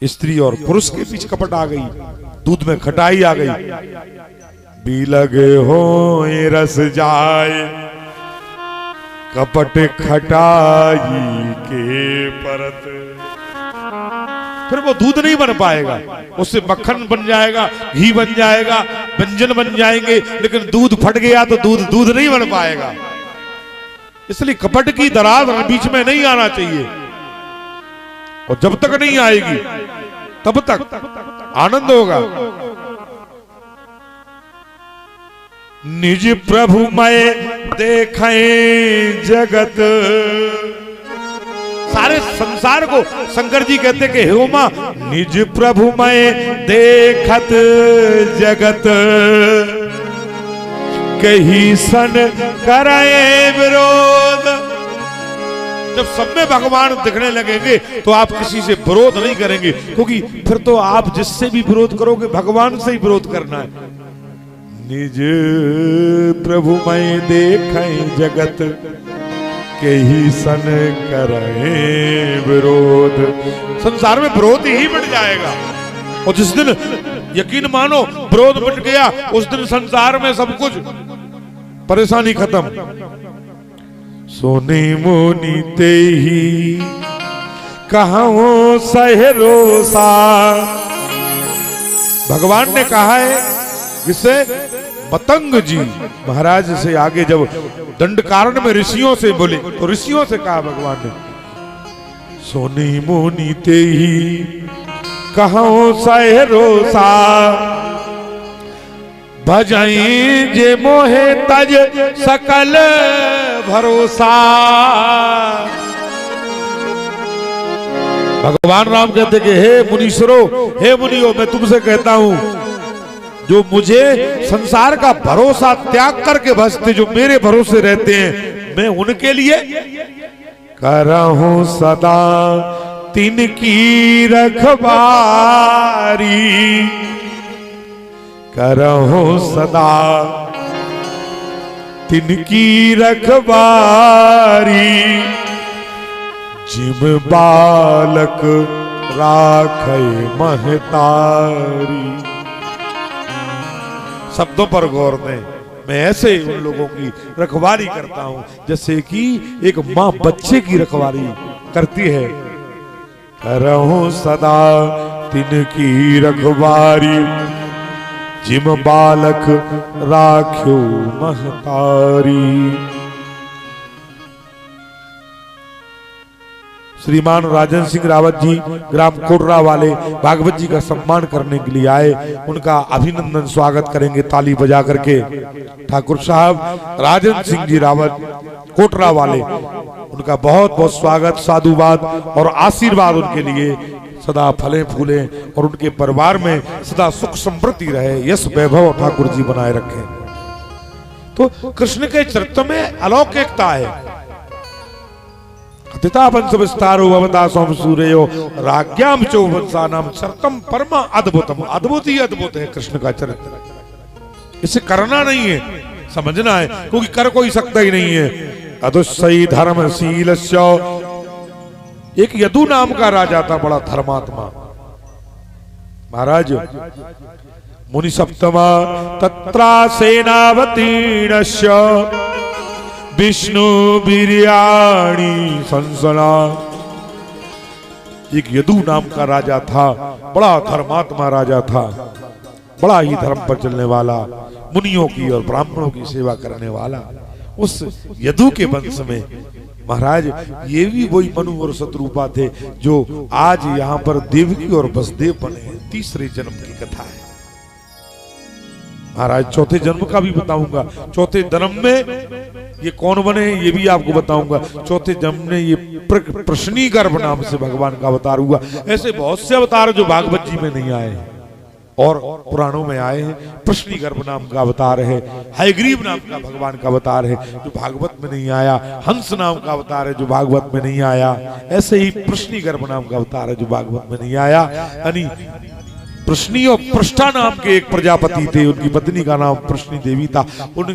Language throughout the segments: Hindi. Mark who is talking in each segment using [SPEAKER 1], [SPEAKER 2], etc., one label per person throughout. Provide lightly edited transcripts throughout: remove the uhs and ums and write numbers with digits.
[SPEAKER 1] स्त्री और पुरुष के बीच कपट आ गई, दूध में खटाई आ गई। भी लगे हो रस जाए कपट खटाई के परत, फिर वो दूध नहीं बन पाएगा, उससे मक्खन बन जाएगा, घी बन जाएगा, व्यंजन बन जाएंगे, लेकिन दूध फट गया तो दूध नहीं बन पाएगा। इसलिए कपट की दरार बीच में नहीं आना चाहिए, और जब तक नहीं आएगी तब तक आनंद होगा। निज प्रभु मैं देखें जगत, सारे संसार को शंकर जी कहते कि हे मां निज प्रभु मैं देखत जगत, कहीं सन कराए विरोध। जब सब में भगवान दिखने लगेंगे तो आप किसी से विरोध नहीं करेंगे, क्योंकि फिर तो आप जिससे भी विरोध करोगे भगवान से ही विरोध करना है। निज प्रभु मैं देखें जगत, कहीं सन कराए विरोध। संसार में विरोध ही मिट जाएगा, और जिस दिन यकीन मानो विरोध मिट गया उस दिन संसार में सब कुछ परेशानी खत्म। सोने मोनी ते ही कहां सहरोसा, भगवान ने कहा है जिससे मतंग जी महाराज से आगे जब दंडकारण्य में ऋषियों से बोले तो ऋषियों से कहा भगवान ने, सोनी मोनी ते ही कहां सहरोसा, भजाई जे मोहे तज सकल भरोसा। भगवान राम कहते कि हे मुनीश्वरों, हे मुनियों, मैं तुमसे कहता हूं जो मुझे संसार का भरोसा त्याग करके बसते, जो मेरे भरोसे रहते हैं, मैं उनके लिए करहूं सदा तिनकी रखवारी, करहूं सदा तिनकी रखवारी, जिम बालक राखे महतारी। शब्दों पर गौर दें, मैं ऐसे उन लोगों की रखवाली करता हूं जैसे कि एक मां बच्चे की रखवाली करती है। करहूं सदा तिनकी रखवारी, जिम बालक राख्यो महतारी। श्रीमान राजन सिंह रावत जी ग्राम कोटरा वाले भागवत जी का सम्मान करने के लिए आए, उनका अभिनंदन स्वागत करेंगे ताली बजा करके। ठाकुर साहब राजन सिंह जी रावत कोटरा वाले, उनका बहुत बहुत स्वागत, साधुवाद और आशीर्वाद उनके लिए सदा फले फूले और उनके परिवार में सदा सुख समृद्धि रहे, यश वैभव ठाकुर जी बनाए रखें। तो कृष्ण के चरित्र में अलौकिकता है। अतिता वंश विस्तारो अवतासोम सूर्यो राज्ञाम चौवंशानाम चरितम परम अद्भुतम। अद्भुत ही अद्भुत है कृष्ण का चरित्र, इसे करना नहीं है, समझना है, क्योंकि कर कोई सकता ही नहीं है। अदुस्सई धर्मशील, एक यदु नाम का राजा था, बड़ा धर्मात्मा महाराज। मुनि सप्तमा तत्रा सेनावतीर्णस्य विष्णु बिरयाणी संसना। एक यदु नाम का राजा था, बड़ा धर्मात्मा राजा था, बड़ा ही धर्म पर चलने वाला, मुनियों की और ब्राह्मणों की सेवा करने वाला। उस यदु के वंश में महाराज ये भी वही मनु और शत्रुपा थे जो आज यहाँ पर देवकी और वसुदेव बने हैं। तीसरे जन्म की कथा है महाराज। चौथे जन्म का भी बताऊंगा, चौथे जन्म में ये कौन बने ये भी आपको बताऊंगा। चौथे जन्म में ये प्रश्नी गर्भ नाम से भगवान का अवतार हुआ। ऐसे बहुत से अवतार जो भागवत जी में नहीं आए और पुराणों में आए हैं। प्रश्नी गर्भ नाम का अवतार है, हयग्रीव नाम का भगवान का अवतार है जो भागवत में नहीं आया, हंस नाम का अवतार है जो भागवत में नहीं आया, ऐसे ही प्रश्नी गर्भ नाम का अवतार है जो भागवत में नहीं आया। यानी प्रश्नी और पृष्ठा नाम के एक प्रजापति थे, उनकी पत्नी का नाम प्रश्नी देवी था। उन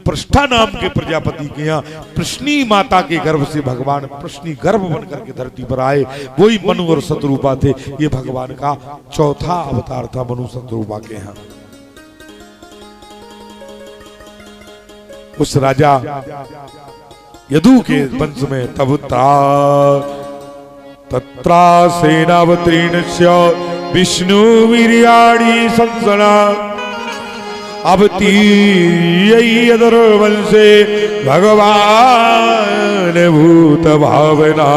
[SPEAKER 1] पृष्ठा नाम के प्रजापति के यहाँ प्रश्नी माता के गर्भ से भगवान प्रश्नी गर्भ बनकर के धरती पर आए। वही मनु और शत्रुपा थे। ये भगवान का चौथा अवतार था मनु शत्रुपा के यहाँ। उस राजा यदु के वंश में तत्रा सेनावतीर्णस्य विष्णु वीर्याणि संसना अवतीर्यदुर्वंशे भगवान भूत भावना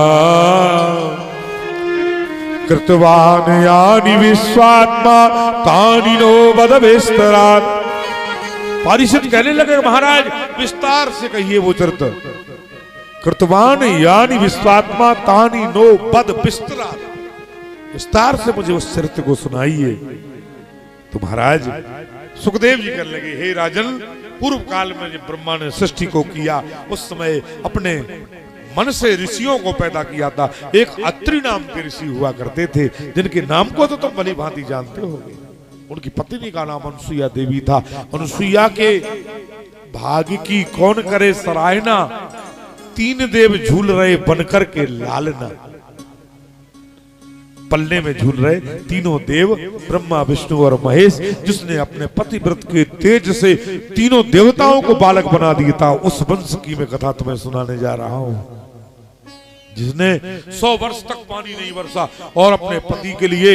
[SPEAKER 1] कृतवान यानि विश्वात्मा तानि नो वद विस्तरात्। पारिषद कहने लगे महाराज विस्तार से कहिए वो चरित्र। कृतवान यानि विश्वात्मा तानि नो वद विस्तरात्, विस्तार से मुझे उस चरित्र को सुनाइए। तो महाराज सुखदेव जी कहने लगे, हे राजन, पूर्व काल में जब ब्रह्मा ने सृष्टि को किया उस समय अपने मन से ऋषियों को पैदा किया था। एक अत्रि नाम के ऋषि हुआ करते थे, जिनके नाम को तो तुम भली भांति जानते होगे। उनकी पत्नी का नाम अनुसुईया देवी था। अनुसुईया के भाग्य की कौन करे सराहना, तीन देव झूल रहे बनकर के लालना। पल्ले में झूल रहे तीनों देव ब्रह्मा विष्णु और महेश, जिसने अपने पतिव्रत के तेज से तीनों देवताओं को बालक बना दिया था। उस वंश की मैं कथा तुम्हें सुनाने जा रहा हूं, जिसने 100 वर्ष तक पानी नहीं बरसा और अपने पति के लिए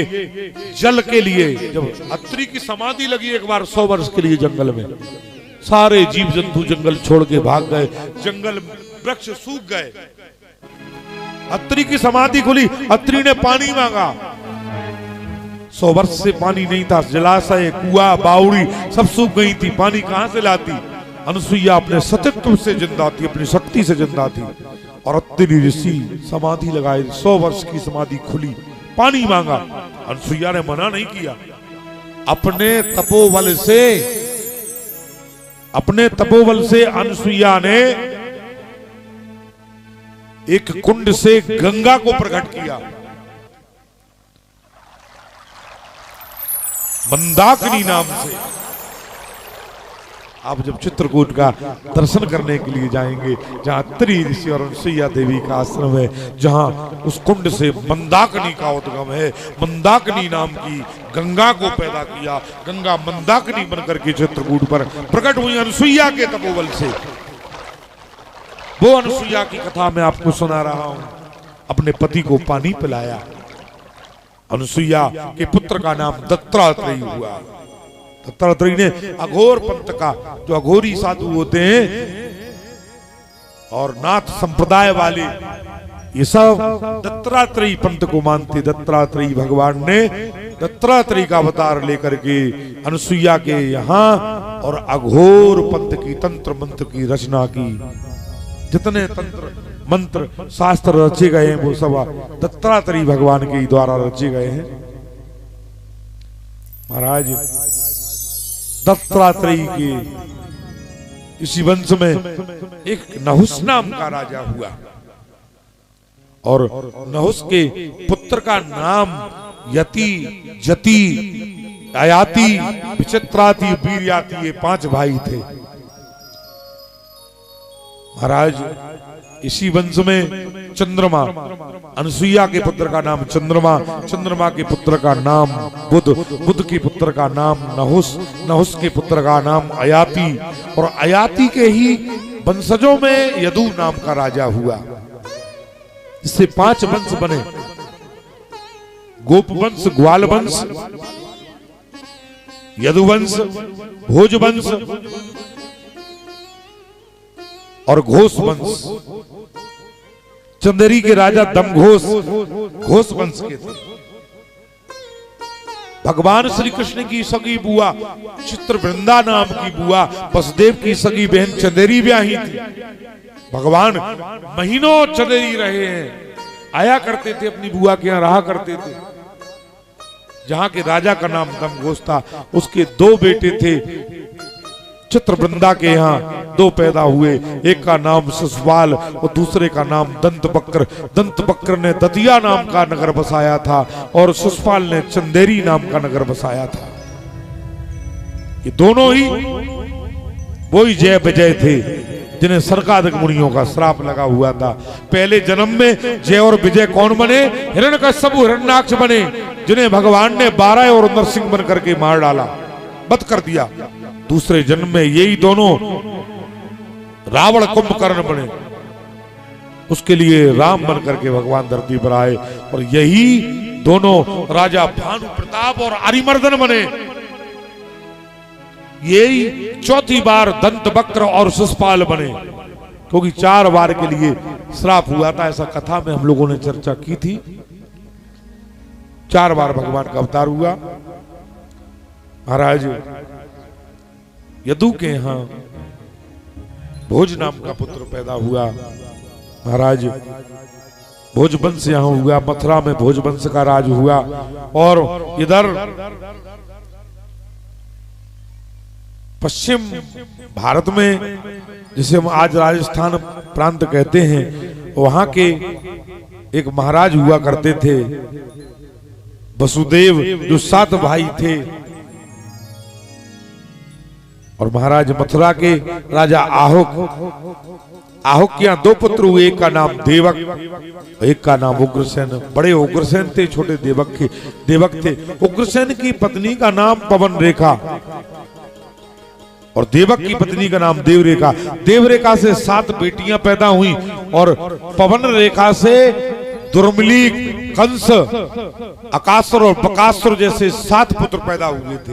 [SPEAKER 1] जल के लिए, जब अत्रि की समाधि लगी एक बार 100 वर्ष के लिए जंगल में, सारे जीव जंतु जंगल छोड़ के भाग गए, जंगल वृक्ष सूख गए। अत्रि की समाधि खुली, अत्रि ने पानी मांगा। 100 वर्ष से पानी नहीं था, जलाशय कुआं बावड़ी सब सूख गई थी, पानी कहां से लाती। अनुसुईया अपने सतीत्व से जिंदा थी, अपनी शक्ति से जिंदा थी। और अत्रि ऋषि समाधि लगाए, 100 वर्ष की समाधि खुली, पानी मांगा। अनुसुईया ने मना नहीं किया। अपने तपोबल से अनुसुईया ने एक कुंड से गंगा को प्रकट किया। मंदाकिनी नाम से। आप जब चित्रकूट का दर्शन करने के लिए जाएंगे, जहां अत्रि ऋषि और अनुसुईया देवी का आश्रम है, जहां उस कुंड से मंदाकिनी का उद्गम है, मंदाकिनी नाम की गंगा को पैदा किया। गंगा मंदाकिनी बनकर के चित्रकूट पर प्रकट हुई अनुसुईया के तपोबल से। वो अनुसुईया की कथा मैं आपको सुना रहा हूं। अपने पति को पानी पिलाया। अनुसुईया के पुत्र का नाम दत्तात्रेय हुआ। दत्तात्रेय ने अघोर पंथ का, जो अघोरी साधु होते हैं और नाथ संप्रदाय वाले, ये सब दत्तात्रेय पंथ को मानते। दत्तात्रेय भगवान ने दत्तात्रेय का अवतार लेकर के अनुसुईया के यहाँ और अघोर पंथ की तंत्र मंत्र की रचना की। जितने तंत्र मंत्र शास्त्र रचे गए हैं वो सब दत्तात्रेय भगवान के द्वारा रचे गए हैं। महाराज दत्तात्रेय के इसी वंश में एक नहुस नाम का राजा हुआ और नहुस के पुत्र का नाम यति, जति, आयाति, विचित्राति, वीर्याति, ये 5 भाई थे। महाराज इसी वंश में चंद्रमा, अनुसुईया के पुत्र का नाम चंद्रमा, चंद्रमा के पुत्र का नाम बुध, बुध के पुत्र का नाम नहुस, नहुस के पुत्र का नाम आयाति, और आयाति के ही वंशजों में यदु नाम का राजा हुआ। इससे 5 वंश बने, गोप वंश, ग्वाल वंश, यदुवंश, भोज वंश और घोष वंश। चंदेरी के राजा दमघोष घोष वंश के थे। भगवान श्री कृष्ण की सगी बुआ चित्रवृंदा नाम की बुआ वसुदेव की सगी बहन चंदेरी ब्याही थी। भगवान महीनों चंदेरी रहे हैं, आया करते थे, अपनी बुआ के यहाँ रहा करते थे। जहां के राजा का नाम दमघोष था, उसके 2 बेटे थे चित्रवृंदा के यहाँ, दो पैदा हुए, एक का नाम शिशुपाल और दूसरे का नाम दंतवक्र। दंतवक्र ने दतिया नाम का नगर बसाया था और शिशुपाल ने चंदेरी नाम का नगर बसाया था। ये दोनों ही वही जय विजय थे जिन्हें सरकाधिक मुनियों का श्राप लगा हुआ था। पहले जन्म में जय और विजय कौन बने? हिरण्यकश्यप हिरण्याक्ष बने, जिन्हें भगवान ने 12 और नरसिंह बन करके मार डाला, वध कर दिया। दूसरे जन्म में यही दोनों रावण कुंभकर्ण बने, उसके लिए राम बन करके भगवान धरती पर आए। और यही दोनों राजा भानु प्रताप और अरिमर्दन बने। यही चौथी बार दंतवक्र और शिशुपाल बने, क्योंकि 4 बार के लिए श्राप हुआ था। ऐसा कथा में हम लोगों ने चर्चा की थी। 4 बार भगवान का अवतार हुआ। महाराज यदु के यहां भोज नाम का पुत्र पैदा हुआ। महाराज भोजवंश यहां हुआ, मथुरा में भोजवंश का राज हुआ। और इधर पश्चिम भारत में, जिसे हम आज राजस्थान प्रांत कहते हैं, वहां के एक महाराज हुआ करते थे वसुदेव, जो 7 भाई थे। और महाराज मथुरा के राजा आहुक के यहाँ 2 पुत्र हुए, एक का नाम देवक, एक का नाम उग्रसेन। बड़े उग्रसेन थे, छोटे देवक थे। उग्रसेन की पत्नी का नाम पवन रेखा और देवक की पत्नी का नाम देवरेखा। देवरेखा से 7 बेटियां पैदा हुई और पवन रेखा से दुर्मिली, कंस, अकासुर और बकासुर जैसे 7 पुत्र पैदा हुए थे।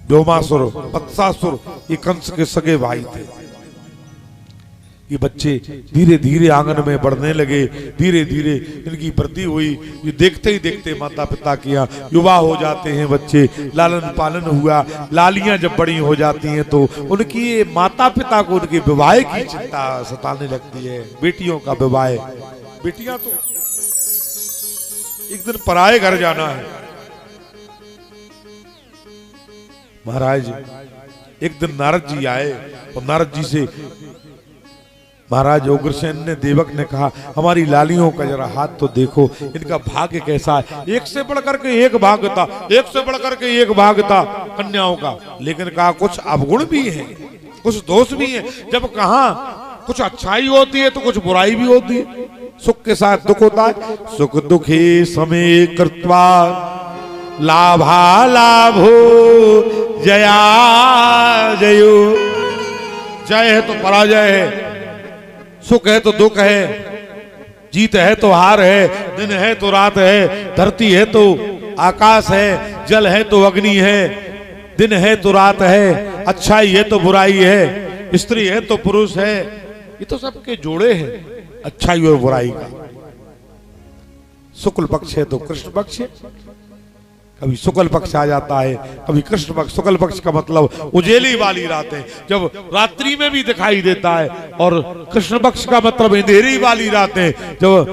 [SPEAKER 1] व्योमासुर, वत्सासुर, ये कंस के सगे भाई थे। ये बच्चे धीरे धीरे आंगन में बढ़ने लगे, धीरे धीरे इनकी वृद्धि हुई। ये देखते ही देखते माता पिता के यहाँ युवा हो जाते हैं बच्चे, लालन पालन हुआ। लालियां जब बड़ी हो जाती हैं तो उनकी माता पिता को उनके विवाह की चिंता सताने लगती है। बेटियों का विवाह, बेटियां तो एक दिन पराए घर जाना है। महाराज एक दिन नारद जी आए और नारद जी से महाराज उग्रसेन ने, देवक ने कहा, हमारी लालियों का जरा हाथ तो देखो, इनका भाग्य कैसा है। एक से बढ़कर के एक भाग्य था, एक से बढ़कर के एक भाग्य था कन्याओं का। लेकिन कहा कुछ अवगुण भी है, कुछ दोष भी है। जब कहा कुछ अच्छाई होती है तो कुछ बुराई भी होती है। सुख के साथ दुख होता है। सुख दुखे समय कृत्वा लाभा लाभो जया जयो। जय है तो पराजय है, सुख है तो दुख है, जीत है तो हार है, दिन है तो रात है, धरती है तो आकाश है, जल है तो अग्नि है, दिन है तो रात है, अच्छाई है तो बुराई है, स्त्री है तो पुरुष है। ये तो सबके जोड़े हैं, अच्छाई और बुराई का। शुक्ल पक्ष है तो कृष्ण पक्ष है, कभी शुक्ल पक्ष आ जाता है, कभी कृष्ण पक्ष। शुक्ल पक्ष का मतलब उजेली वाली रातें, जब रात्रि में भी दिखाई देता है। और कृष्ण पक्ष का मतलब अंधेरी वाली रातें, जब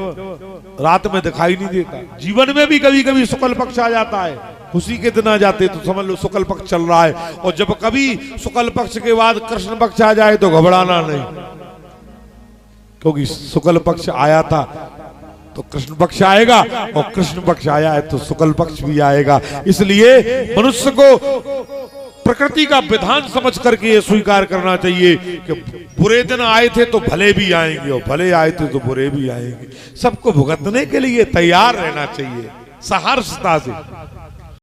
[SPEAKER 1] रात में दिखाई नहीं देता। जीवन में भी कभी कभी शुक्ल पक्ष आ जाता है, खुशी के दिन आ जाते तो समझ लो शुक्ल पक्ष चल रहा है। और जब कभी शुक्ल पक्ष के बाद कृष्ण पक्ष आ जाए तो घबराना नहीं, क्योंकि शुक्ल पक्ष आया था तो कृष्ण पक्ष आएगा, और कृष्ण पक्ष आया है तो शुक्ल पक्ष भी आएगा। इसलिए मनुष्य को प्रकृति का विधान समझ करके ये स्वीकार करना चाहिए कि बुरे दिन आए थे तो भले भी आएंगे, और भले आए थे तो बुरे भी आएंगे। सबको भुगतने के लिए तैयार रहना चाहिए सहर्षता से।